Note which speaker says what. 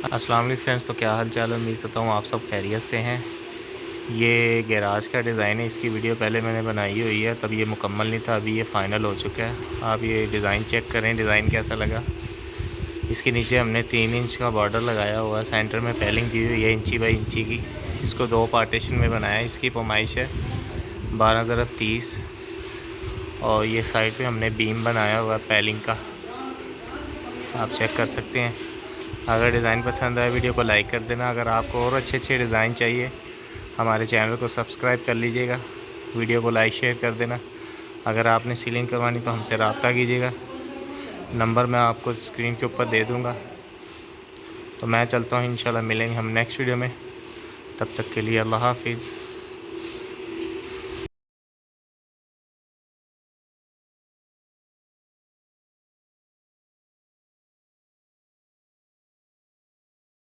Speaker 1: अस्सलाम वालेकुम फ्रेंड्स, तो क्या हाल चाल है। उम्मीद करता हूँ आप सब खैरियत से हैं। ये गैराज का डिज़ाइन है। इसकी वीडियो पहले मैंने बनाई हुई है, तब ये मुकम्मल नहीं था, अभी ये फ़ाइनल हो चुका है। आप ये डिज़ाइन चेक करें, डिज़ाइन कैसा लगा। इसके नीचे हमने 3 इंच का बॉर्डर लगाया हुआ है। सेंटर में पैलिंग दी हुई है इंची बाई इंची की। इसको 2 पार्टीशन में बनाया है। इसकी पैमाइश है 12 × 30 और ये साइड पे हमने बीम बनाया हुआ है पैलिंग का, आप चेक कर सकते हैं। अगर डिज़ाइन पसंद आए वीडियो को लाइक कर देना। अगर आपको और अच्छे अच्छे डिज़ाइन चाहिए हमारे चैनल को सब्सक्राइब कर लीजिएगा। वीडियो को लाइक शेयर कर देना। अगर आपने सीलिंग करवानी तो हमसे रब्ता कीजिएगा, नंबर मैं आपको स्क्रीन के ऊपर दे दूँगा। तो मैं चलता हूँ, इंशाल्लाह मिलेंगे हम नेक्स्ट वीडियो में। तब तक के लिए अल्लाह हाफिज़।